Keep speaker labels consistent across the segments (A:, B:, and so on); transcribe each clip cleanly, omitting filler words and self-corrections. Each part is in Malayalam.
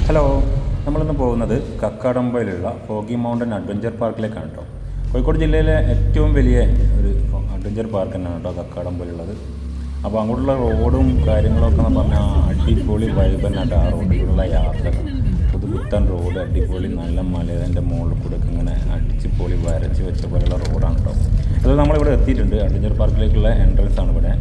A: ഹലോ, നമ്മളിന്ന് പോകുന്നത് കക്കാടംപൊയിലുള്ള ഫോഗി മൗണ്ടൻ അഡ്വഞ്ചർ പാർക്കിലേക്കാണ് കേട്ടോ. കോഴിക്കോട് ജില്ലയിലെ ഏറ്റവും വലിയ ഒരു അഡ്വഞ്ചർ പാർക്ക് തന്നെയാണ് കേട്ടോ കക്കാടംപൊയിലുള്ളത്. അപ്പോൾ അങ്ങോട്ടുള്ള റോഡും കാര്യങ്ങളൊക്കെ എന്ന് പറഞ്ഞാൽ അടിപൊളി വൈബ് തന്നെ കേട്ടോ. ആ റോഡിലുള്ള യാത്ര, പുതുപുത്തൻ റോഡ്, അടിപൊളി നല്ല മലേൻ്റെ മുകളിൽ കൂടെ ഒക്കെ ഇങ്ങനെ അടിച്ച് പൊളി വരച്ച് വെച്ച പോലെയുള്ള റോഡാണ് കേട്ടോ. അത് നമ്മളിവിടെ എത്തിയിട്ടുണ്ട്. അഡ്വഞ്ചർ പാർക്കിലേക്കുള്ള എൻട്രൻസ് ആണ് ഇവിടെ.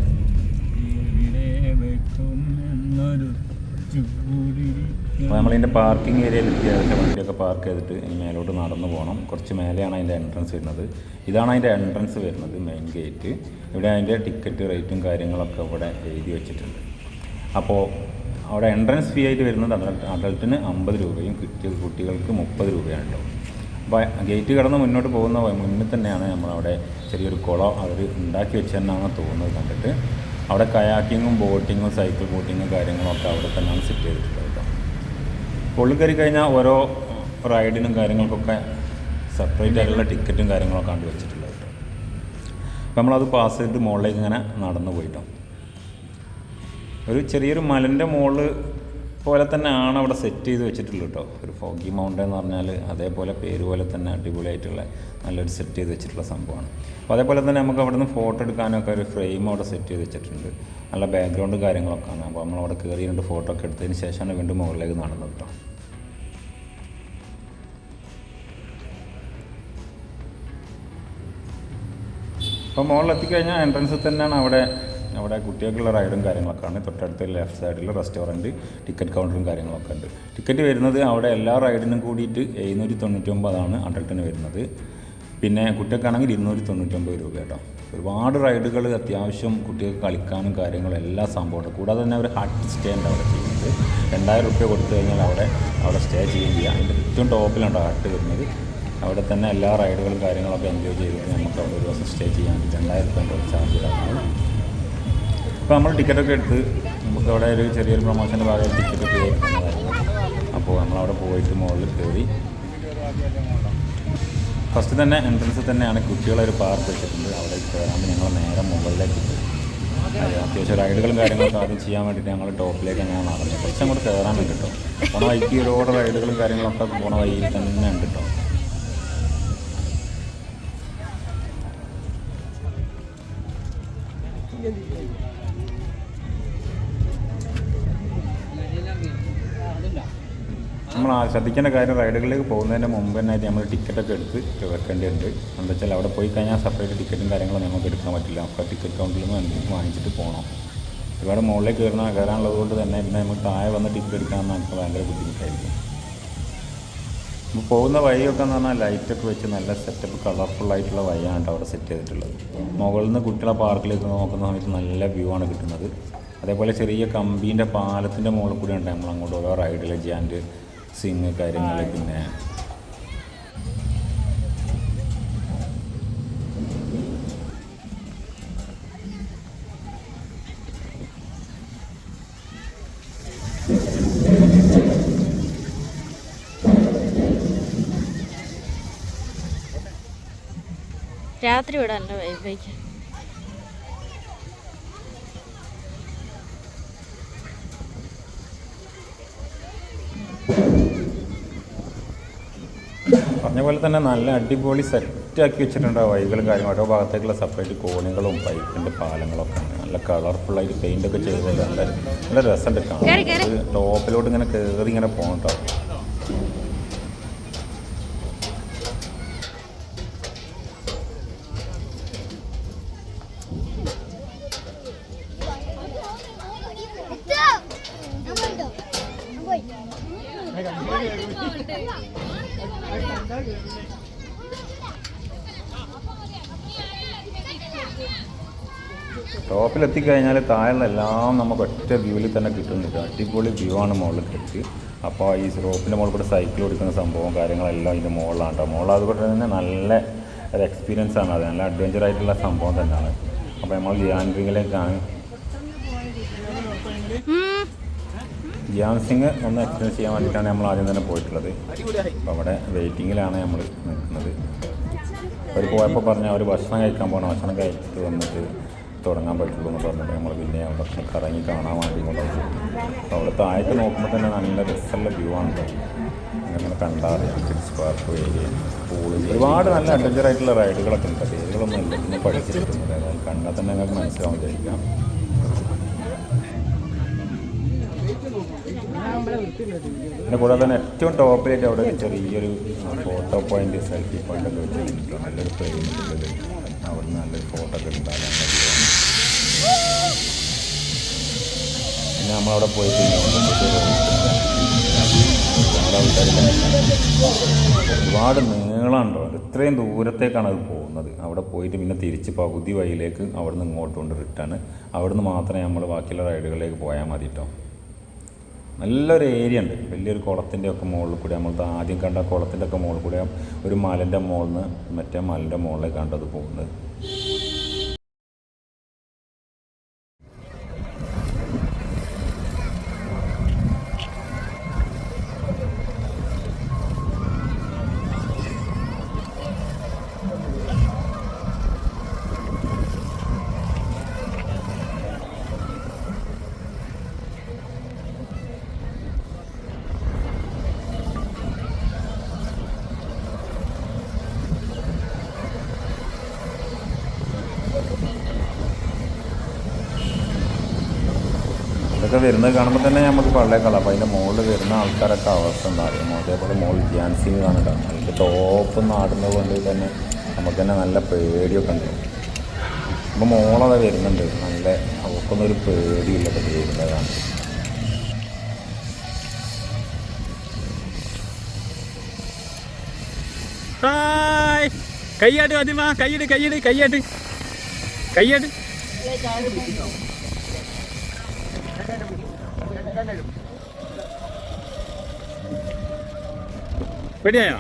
A: അപ്പോൾ നമ്മളിതിൻ്റെ പാർക്കിംഗ് ഏരിയയിൽ എത്തിയാൽ വണ്ടിയൊക്കെ പാർക്ക് ചെയ്തിട്ട് ഇനി മേലോട്ട് നടന്നു പോകണം. കുറച്ച് മേലെയാണ് അതിൻ്റെ എൻട്രൻസ് വരുന്നത്. ഇതാണ് അതിൻ്റെ എൻട്രൻസ് വരുന്നത്, മെയിൻ ഗേറ്റ്. ഇവിടെ അതിൻ്റെ ടിക്കറ്റ് റേറ്റും കാര്യങ്ങളൊക്കെ ഇവിടെ എഴുതി വെച്ചിട്ടുണ്ട്. അപ്പോൾ അവിടെ എൻട്രൻസ് ഫീ ആയിട്ട് വരുന്നത് അഡൾട്ടിന് 50 രൂപയും കുട്ടികൾക്ക് 30 രൂപയാണ് കേട്ടോ. അപ്പോൾ ഗേറ്റ് കടന്ന് മുന്നോട്ട് പോകുന്ന മുന്നിൽ തന്നെയാണ് നമ്മളവിടെ ചെറിയൊരു കുളം അവർ ഉണ്ടാക്കി വെച്ചതെന്നാണ് തോന്നുന്നത് കണ്ടിട്ട്. അവിടെ കയാക്കിങ്ങും ബോട്ടിങ്ങും സൈക്കിൾ ബോട്ടിങ്ങും കാര്യങ്ങളൊക്കെ അവിടെ തന്നെയാണ് സെറ്റ് ചെയ്തിട്ടുള്ളത് കേട്ടോ. ഉള്ളിൽ കയറി കഴിഞ്ഞാൽ ഓരോ റൈഡിനും കാര്യങ്ങൾക്കൊക്കെ സെപ്പറേറ്റ് ആയിട്ടുള്ള ടിക്കറ്റും കാര്യങ്ങളൊക്കെ കണ്ടു വെച്ചിട്ടുള്ളത് കേട്ടോ. അപ്പോൾ നമ്മളത് പാസ് ചെയ്തിട്ട് മുകളിലേക്ക് ഇങ്ങനെ നടന്നു പോയിട്ടോ. ഒരു ചെറിയൊരു മലൻ്റെ മുകളിൽ പോലെ തന്നെയാണ് അവിടെ സെറ്റ് ചെയ്ത് വെച്ചിട്ടുള്ളത് കേട്ടോ. ഒരു ഫോഗി മൗണ്ടൻ എന്ന് പറഞ്ഞാൽ അതേപോലെ പേര് പോലെ തന്നെ അടിപൊളിയായിട്ടുള്ള നല്ലൊരു സെറ്റ് ചെയ്ത് വെച്ചിട്ടുള്ള സംഭവമാണ്. അപ്പോൾ അതേപോലെ തന്നെ നമുക്ക് അവിടെ നിന്ന് ഫോട്ടോ എടുക്കാനൊക്കെ ഒരു ഫ്രെയിം അവിടെ സെറ്റ് ചെയ്ത് വെച്ചിട്ടുണ്ട്. നല്ല ബാക്ക്ഗ്രൗണ്ട് കാര്യങ്ങളൊക്കെ ആണ്. അപ്പോൾ നമ്മളവിടെ കയറി 2 ഫോട്ടോ ഒക്കെ എടുത്തതിന് ശേഷമാണ് വീണ്ടും മുകളിലേക്ക് നടന്നത് കേട്ടോ. അപ്പോൾ മുകളിലെത്തിക്കഴിഞ്ഞാൽ എൻട്രൻസിൽ തന്നെയാണ് അവിടെ കുട്ടികൾക്കുള്ള റൈഡും കാര്യങ്ങളൊക്കെയാണ്. തൊട്ടടുത്ത് ലെഫ്റ്റ് സൈഡിൽ റെസ്റ്റോറൻറ്റ്, ടിക്കറ്റ് കൗണ്ടറും കാര്യങ്ങളൊക്കെ ഉണ്ട്. ടിക്കറ്റ് വരുന്നത് അവിടെ എല്ലാ റൈഡിനും കൂടിയിട്ട് 799 അഡൾട്ടിന് വരുന്നത്. പിന്നെ കുട്ടികൾക്കാണെങ്കിൽ 299 രൂപ കേട്ടോ. ഒരുപാട് റൈഡുകൾ അത്യാവശ്യം കുട്ടികൾക്ക് കളിക്കാനും കാര്യങ്ങളും എല്ലാ സംഭവമുണ്ട്. കൂടാതെ തന്നെ ഒരു ഹട്ട് സ്റ്റേ ഉണ്ട് അവിടെ ചെയ്യുന്നത്. 2000 രൂപ കൊടുത്തു കഴിഞ്ഞാൽ അവിടെ സ്റ്റേ ചെയ്യുകയും ചെയ്യാം. അതിൻ്റെ ഏറ്റവും ടോപ്പിലുണ്ടോ ഹട്ട് വരുന്നത്. അവിടെ തന്നെ എല്ലാ റൈഡുകളും കാര്യങ്ങളൊക്കെ എൻജോയ് ചെയ്തിട്ട് നമുക്ക് അവിടെ ഒരു ദിവസം സ്റ്റേ ചെയ്യാൻ 2000 രൂപ ചാർജ് ഇടാറുണ്ട്. അപ്പോൾ നമ്മൾ ടിക്കറ്റൊക്കെ എടുത്ത് നമുക്കവിടെ ഒരു ചെറിയൊരു പ്രൊമോഷൻ്റെ ഭാഗമായി ടിക്കറ്റ് പേ ചെയ്യുന്നതായിരുന്നു. അപ്പോൾ നമ്മളവിടെ പോയിട്ട് മുകളിൽ കയറി ഫസ്റ്റ് തന്നെ എൻട്രൻസിൽ തന്നെയാണ് കുട്ടികളൊരു പാർക്ക് വെച്ചിട്ടുണ്ട്. അവിടെ കയറാണ്ട് ഞങ്ങൾ നേരെ മുകളിലേക്ക് പോയി. അത്യാവശ്യം റൈഡുകളും കാര്യങ്ങളൊക്കെ ആദ്യം ചെയ്യാൻ വേണ്ടിയിട്ട് ഞങ്ങൾ ടോപ്പിലേക്ക് അങ്ങനെ നടന്നു. കുറച്ച് അങ്ങോട്ട് കയറാൻ വേണ്ടി കേട്ടോ. പോണ വഴിക്ക് ഒരുപാട് റൈഡുകളും കാര്യങ്ങളൊക്കെ പോണ വഴിയിൽ തന്നെ ഉണ്ട് കേട്ടോ. നമ്മൾ ശ്രദ്ധിക്കേണ്ട കാര്യം, റൈഡുകളിലേക്ക് പോകുന്നതിൻ്റെ മുമ്പ് തന്നെയായിട്ട് നമ്മൾ ടിക്കറ്റൊക്കെ എടുത്ത് വെക്കേണ്ടതുണ്ട്. എന്താ വെച്ചാൽ അവിടെ പോയി കഴിഞ്ഞാൽ സെപ്പറേറ്റ് ടിക്കറ്റും കാര്യങ്ങളും നമുക്ക് എടുക്കാൻ പറ്റില്ല. അപ്പോൾ ടിക്കറ്റ് കൗണ്ടറിൽ നിന്ന് എന്തെങ്കിലും വാങ്ങിച്ചിട്ട് പോകണം. ഒരുപാട് മുകളിലേക്ക് കയറാനുള്ളത് കൊണ്ട് തന്നെ പിന്നെ നമുക്ക് താഴെ വന്ന് ടിക്കറ്റ് എടുക്കാൻ നമുക്ക് ഭയങ്കര ബുദ്ധിമുട്ടായിരിക്കും. അപ്പോൾ പോകുന്ന വഴിയൊക്കെ എന്ന് പറഞ്ഞാൽ ലൈറ്റൊക്കെ വെച്ച് നല്ല സെറ്റപ്പ് കളർഫുള്ളായിട്ടുള്ള വഴിയാണ് അവിടെ സെറ്റ് ചെയ്തിട്ടുള്ളത്. മുകളിൽ നിന്ന് കുട്ടികളെ പാർക്കിലേക്ക് നോക്കുന്ന സമയത്ത് നല്ല വ്യൂ ആണ് കിട്ടുന്നത്. അതേപോലെ ചെറിയ കമ്പീൻ്റെ പാലത്തിൻ്റെ മുകളിൽ കൂടി ഉണ്ട് നമ്മൾ അങ്ങോട്ട് ഓരോ റൈഡിൽ ജാൻറ്റ് സിങ് കാര്യങ്ങൾ. പിന്നെ
B: രാത്രി വിടാനല്ല വൈബൈക്ക്.
A: പറഞ്ഞ പോലെ തന്നെ നല്ല അടിപൊളി സെറ്റാക്കി വെച്ചിട്ടുണ്ട്. വഴികളും കാര്യങ്ങളും ഓരോ ഭാഗത്തേക്കുള്ള സെപ്പറേറ്റ് കോണികളും പൈപ്പിൻ്റെ പാലങ്ങളൊക്കെ ആണ്. നല്ല കളർഫുള്ളായിട്ട് പെയിൻ്റൊക്കെ ചെയ്ത് നല്ല രസമുണ്ട് കാണാൻ. ടോപ്പിലോട്ട് ഇങ്ങനെ കയറി ഇങ്ങനെ പോകണം കേട്ടോ. ടോപ്പിലെത്തിക്കഴിഞ്ഞാൽ താഴെയുള്ള എല്ലാം നമുക്ക് ഒറ്റ വ്യൂവിൽ തന്നെ കിട്ടുന്നുണ്ട്. അടിപൊളി വ്യൂ ആണ് മുകളിൽ കിട്ടി. അപ്പോൾ ഈ റോപ്പിൻ്റെ മുകളിൽ കൂടെ സൈക്കിൾ ഓടിക്കുന്ന സംഭവം കാര്യങ്ങളെല്ലാം അതിൻ്റെ മുകളിലാണ് കേട്ടോ. മുകളിൽ അതുകൊണ്ട് തന്നെ നല്ല ഒരു എക്സ്പീരിയൻസ് ആണ്. അത് നല്ല അഡ്വഞ്ചറായിട്ടുള്ള സംഭവം തന്നെയാണ്. അപ്പോൾ നമ്മൾ ജിയാൻസിങ്ങിലേക്കാണ്. ജിയാൻസിങ് ഒന്ന് എക്സ്പീരിയൻസ് ചെയ്യാൻ വേണ്ടിയിട്ടാണ് നമ്മൾ ആദ്യം തന്നെ പോയിട്ടുള്ളത്. അപ്പോൾ അവിടെ വെയിറ്റിങ്ങിലാണ് നമ്മൾ നിൽക്കുന്നത്. അവർ പോയപ്പോൾ പറഞ്ഞാൽ അവർ ഭക്ഷണം കഴിക്കാൻ പോകണം. ഭക്ഷണം കഴിച്ചിട്ട് വന്നിട്ട് തുടങ്ങാൻ പറ്റുള്ളൂ എന്ന് പറഞ്ഞിട്ട് നമ്മൾ പിന്നെ അവിടെ കറങ്ങി കാണാൻ വേണ്ടി കൊണ്ടുപോയി. അപ്പോൾ അവിടെ താഴേക്ക് നോക്കുമ്പോൾ തന്നെ നല്ല രസമുള്ള വ്യൂ ആണ് അങ്ങനെ കണ്ടറിയാം. കിഡ്സ് പാർക്ക് ഏരിയ, പൂള്, ഒരുപാട് നല്ല അഡ്വഞ്ചർ ആയിട്ടുള്ള റൈഡുകളൊക്കെ ഉണ്ട്. പേരുകളൊന്നും ഇല്ല, പിന്നെ പഠിച്ചിരിക്കുന്നത്. അതായത് കണ്ടാൽ തന്നെ നിങ്ങൾക്ക് മനസ്സിലാവും വിചാരിക്കാം. പിന്നെ കൂടാതെ തന്നെ ഏറ്റവും ടോപ്പിലായിട്ട് അവിടെ ഒരു ചെറിയൊരു ഫോട്ടോ പോയിന്റ്, സെൽഫി പോയിന്റ് ഒക്കെ വെച്ചിട്ടുണ്ട്. നല്ലൊരു ഫ്രെയിമിലുള്ളത്, അവിടെ നിന്ന് നല്ലൊരു ഫോട്ടോ ഒക്കെ ഉണ്ടാകാൻ. പിന്നെ നമ്മളവിടെ പോയിട്ട് ഒരുപാട് നീളമുണ്ടോ, ഇത്രയും ദൂരത്തേക്കാണ് അത് പോകുന്നത്. അവിടെ പോയിട്ട് പിന്നെ തിരിച്ച് പകുതി വഴിയിലേക്ക് അവിടെ നിന്ന് ഇങ്ങോട്ട് കൊണ്ട് റിട്ടേൺ. അവിടെ നിന്ന് മാത്രമേ നമ്മൾ ബാക്കിയുള്ള റൈഡുകളിലേക്ക് പോയാൽ മതി കേട്ടോ. നല്ലൊരു ഏരിയ ഉണ്ട്, വലിയൊരു കുളത്തിൻ്റെ ഒക്കെ മുകളിൽ കൂടി, നമ്മൾ ആദ്യം കണ്ട കുളത്തിൻ്റെ ഒക്കെ മുകളിൽ കൂടി ഒരു മലൻ്റെ മുകളിൽ നിന്ന് മറ്റേ മലൻ്റെ മുകളിലേക്ക് കണ്ടത് പോകുന്നത്. ഇതൊക്കെ വരുന്നത് കാണുമ്പോൾ തന്നെ നമുക്ക് പള്ളേക്കളാം. അപ്പോൾ അതിൻ്റെ മുകളിൽ വരുന്ന ആൾക്കാരൊക്കെ അവസ്ഥ എന്താ പറയുക. അതേപോലെ മുകളിൽ ജിയാൻസിങ് കാണുക, അതിൻ്റെ ടോപ്പ് നാടുന്നത് കൊണ്ട് തന്നെ നമുക്ക് തന്നെ നല്ല പേടിയൊക്കെ ഉണ്ട്. അപ്പോൾ മോളത് വരുന്നുണ്ട്, നല്ല അവർക്കൊന്നൊരു പേടിയില്ല വരുന്നതാണ്.
C: കയ്യാട്ട് മതിമ, കയ്യട് കയ്യട് കയ്യാട്ട് കയ്യാട്ട്. പേടിയായോ?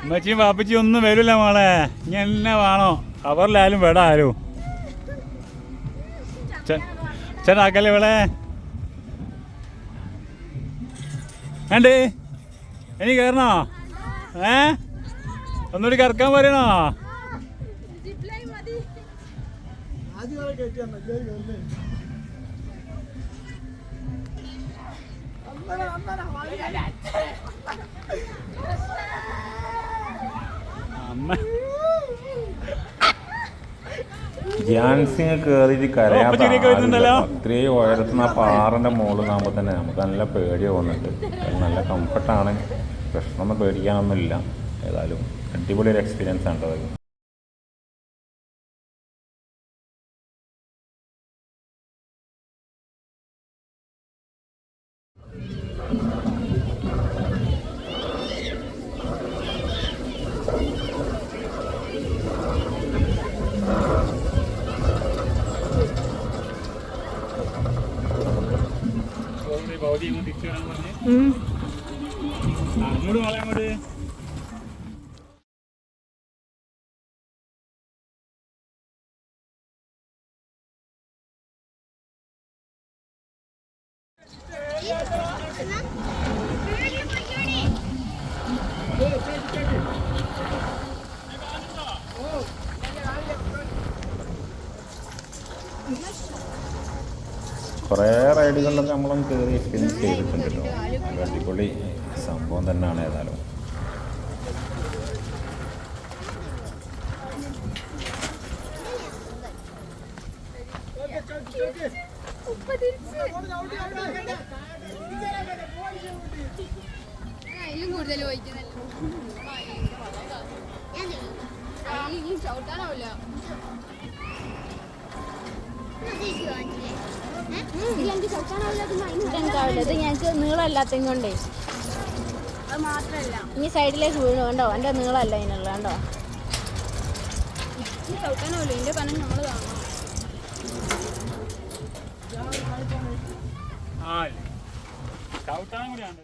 C: അമ്മച്ചിയും പാപ്പച്ചിയും ഒന്നും വരില്ല മോളെ. ഇനി എന്നെ വേണോ കവറിലായാലും വേട ആരും ചേട്ടാക്കല്ലേ ഇവിടെ വേണ്ടേ? ഇനി കയറണോ? ഒന്നുകൂടി കറക്കാൻ പറയണോ?
A: ജിയാൻസിങ് കയറിയിട്ട് കരയാത്ത അത്രയും ഉയരത്തുനിന്ന് ആ പാറിൻ്റെ മുകളിൽ നാകുമ്പോൾ തന്നെ നമുക്ക് നല്ല പേടി തോന്നുന്നുണ്ട്. നല്ല കംഫർട്ടാണ്, പ്രശ്നമൊന്നും പേടിക്കാനൊന്നുമില്ല. ഏതായാലും അടിപൊളി ഒരു എക്സ്പീരിയൻസ് ആണ് അത്.
C: അങ്ങോട്ട് മോളെ അങ്ങോട്ട്.
A: കുറേ റൈഡുകളിലൊക്കെ നമ്മളൊന്ന് കയറി എക്സ്പീരിയൻസ് ചെയ്തിട്ടുണ്ട് കേട്ടോ. അടിപൊളി സംഭവം തന്നെയാണ്. ഏതായാലും
D: കൂടുതൽ
B: ഇതെന്താവില്ല, ഇത് ഞങ്ങൾക്ക് നീളമല്ലാത്തതും കൊണ്ടേ
D: അത് മാത്രല്ല
B: ഇനി സൈഡിലേക്ക് വീണു കണ്ടോ, എൻ്റെ നീളമല്ല ഇതിനുള്ള കണ്ടോ.
D: ചവിട്ടാനാവില്ല, ഇതിന്റെ പനം നമ്മൾ കാണണം.
C: ചവിട്ടാനും കൂടിയാണ്.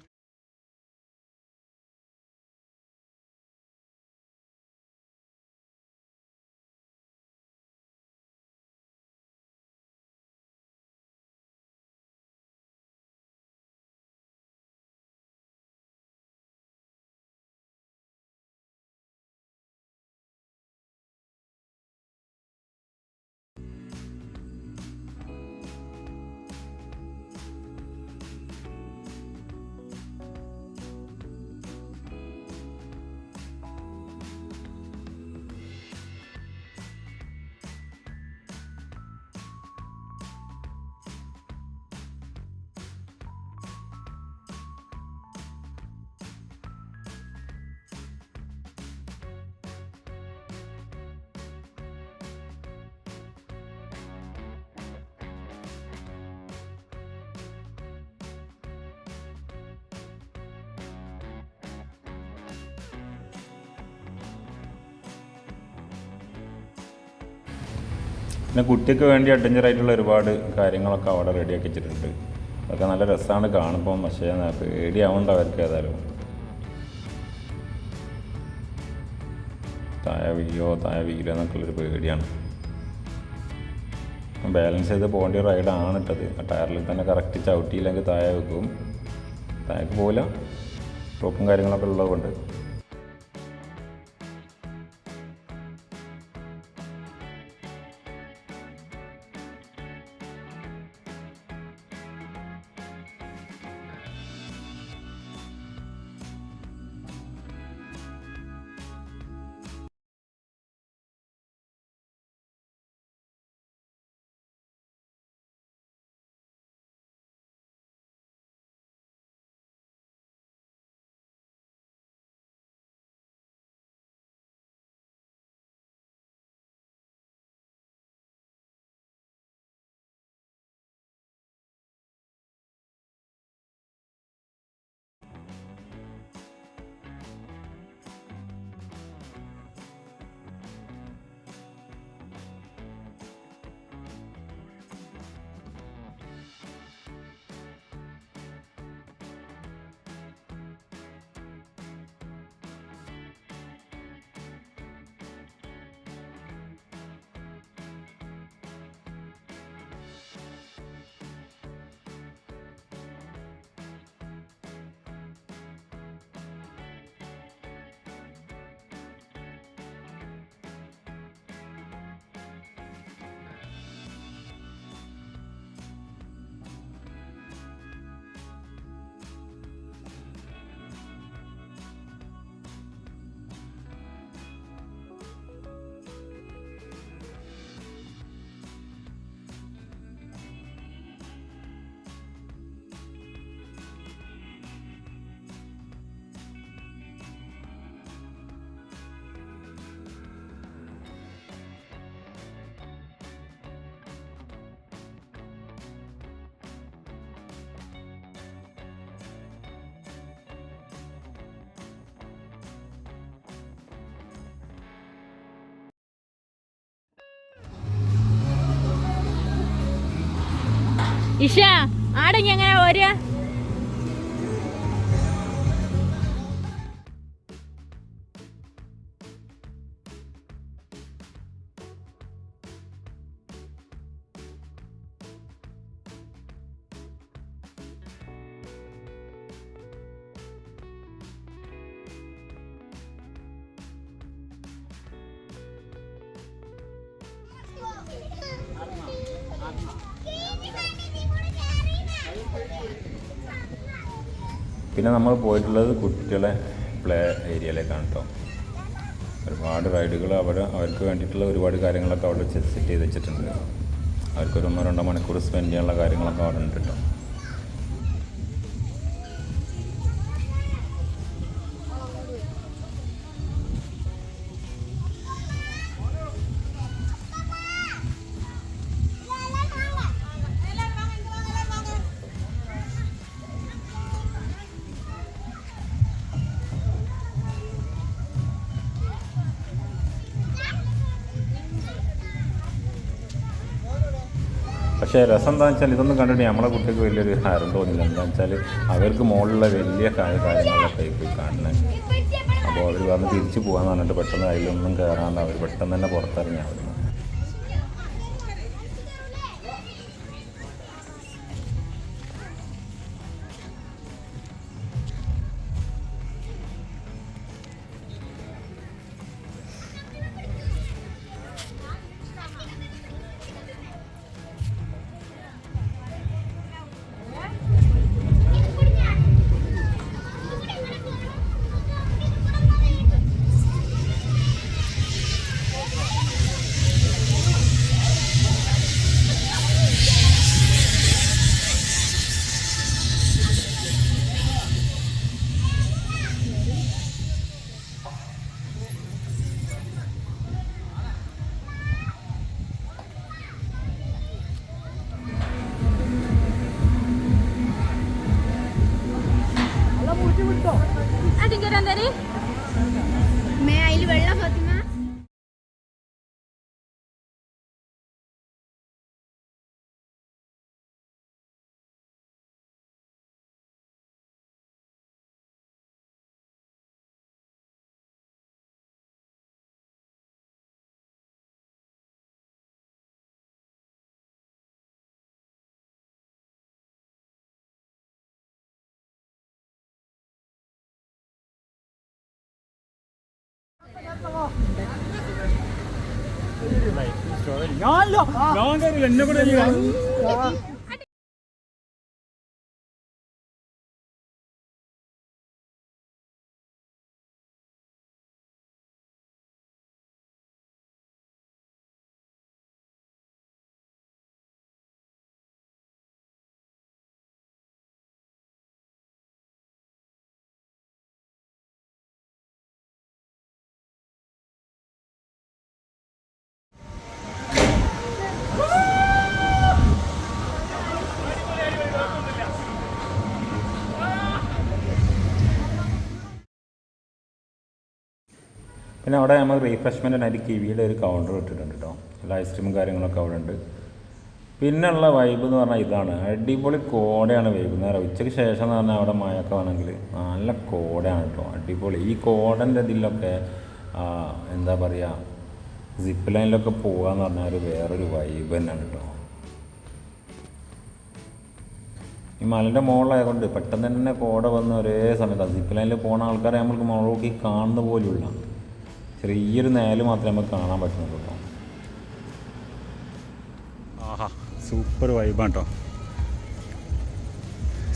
A: പിന്നെ കുട്ടിക്ക് വേണ്ടി അഡ്വഞ്ചറായിട്ടുള്ള ഒരുപാട് കാര്യങ്ങളൊക്കെ അവിടെ റെഡിയാക്കി വെച്ചിട്ടുണ്ട്. അതൊക്കെ നല്ല രസമാണ് കാണുമ്പം, പക്ഷേ പേടിയാവുന്നുണ്ട് അവർക്ക്. ഏതായാലും താഴെ വീഴോ എന്നൊക്കെയുള്ളൊരു പേടിയാണ്. ബാലൻസ് ചെയ്ത് പോകേണ്ട റൈഡാണ് ഇട്ടത്. ടയറിൽ തന്നെ കറക്റ്റ് ചവിട്ടിയില്ലെങ്കിൽ താഴെ വെക്കും. താഴേക്ക് പോകില്ല, റോപ്പും കാര്യങ്ങളൊക്കെ ഉള്ളത് കൊണ്ട്.
B: ഇഷ ആടെങ്കി എങ്ങനെ വരിക?
A: പിന്നെ നമ്മൾ പോയിട്ടുള്ളത് കുട്ടികളെ പ്ലേ ഏരിയയിലേക്കാണ് കേട്ടോ. ഒരുപാട് റൈഡുകൾ അവർക്ക് വേണ്ടിയിട്ടുള്ള ഒരുപാട് കാര്യങ്ങളൊക്കെ അവിടെ സെറ്റ് ചെയ്ത് വെച്ചിട്ടുണ്ട്. അവർക്കൊരു 1-2 മണിക്കൂർ സ്പെൻഡ് ചെയ്യാനുള്ള കാര്യങ്ങളൊക്കെ അവിടെ ഉണ്ട് കേട്ടോ. പക്ഷേ രസം എന്താണെന്ന് വെച്ചാൽ ഇതൊന്നും കണ്ടിട്ട് നമ്മളെ കുട്ടിക്ക് വലിയൊരു ഹരം തോന്നില്ല. എന്താണെന്ന് വെച്ചാൽ അവർക്ക് മുകളിലുള്ള വലിയ കാര്യങ്ങളൊക്കെ പോയി കാണുന്നത്. അപ്പോൾ അവർ പറഞ്ഞ് തിരിച്ചു പോകാമെന്ന് പറഞ്ഞിട്ട് പെട്ടെന്ന് അതിലൊന്നും കയറാണ്ട് അവർ പെട്ടെന്ന് തന്നെ പുറത്തിറങ്ങി അവർ.
D: അതിൽ വെള്ളം ഫാത്തിമ
C: ഞാൻ കയറില്ല, എന്നെ കൂടെ
A: പിന്നെ അവിടെ നമ്മൾ റീഫ്രഷ്മെൻറ്റിനായിട്ട് കിവിയുടെ ഒരു കൗണ്ടർ ഇട്ടിട്ടുണ്ട് കേട്ടോ. എല്ലാ ഐസ്ക്രീമും കാര്യങ്ങളൊക്കെ അവിടെ ഉണ്ട്. പിന്നെയുള്ള വൈബ് എന്ന് പറഞ്ഞാൽ ഇതാണ്, അടിപൊളി കോടയാണ് വൈകുന്നേരം. ഉച്ചയ്ക്ക് ശേഷം എന്ന് പറഞ്ഞാൽ അവിടെ മഴയൊക്കെ വേണമെങ്കിൽ നല്ല കോടയാണ് കേട്ടോ, അടിപൊളി. ഈ കോടൻ്റെ ഇതിലൊക്കെ എന്താ പറയുക, സിപ്പ് ലൈനിലൊക്കെ പോകാമെന്ന് പറഞ്ഞാൽ ഒരു വേറൊരു വൈബ് തന്നെയാണ് കേട്ടോ. ഈ മലൻ്റെ മുകളിലായതുകൊണ്ട് പെട്ടെന്ന് തന്നെ കോട വന്ന് ഒരേ സമയത്താണ്. സിപ്പ് ലൈനിൽ പോകുന്ന ആൾക്കാരെ നമ്മൾക്ക് മുകളിലേക്ക് കാണുന്ന പോലെയുള്ള ചെറിയൊരു നേല് മാത്രമേ നമുക്ക് കാണാൻ പറ്റുന്നുള്ളൂ കേട്ടോ.
C: ആഹാ, സൂപ്പർ വൈബാണ് കേട്ടോ.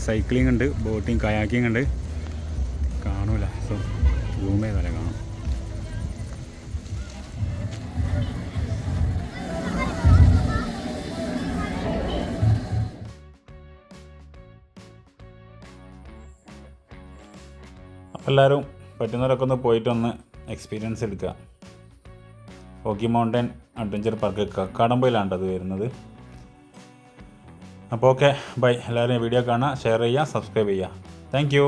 C: സൈക്ലിംഗ് ഉണ്ട്, ബോട്ടിങ്, കയാക്കിംഗ് ഉണ്ട്. കാണൂല, സോ സൂം ചെയ്താലേ കാണാം.
A: എല്ലാവരും പറ്റുന്നവരൊക്കെ ഒന്ന് പോയിട്ടൊന്ന് എക്സ്പീരിയൻസ് എടുക്കുക. റോക്കി മൗണ്ടൻ അഡ്വഞ്ചർ പാർക്ക് കക്കാടംപൊയിലാണ് അത് വരുന്നത്. അപ്പോൾ ഓക്കെ, ബൈ. എല്ലാവരും വീഡിയോ കാണുക, ഷെയർ ചെയ്യുക, സബ്സ്ക്രൈബ് ചെയ്യുക. Thank you.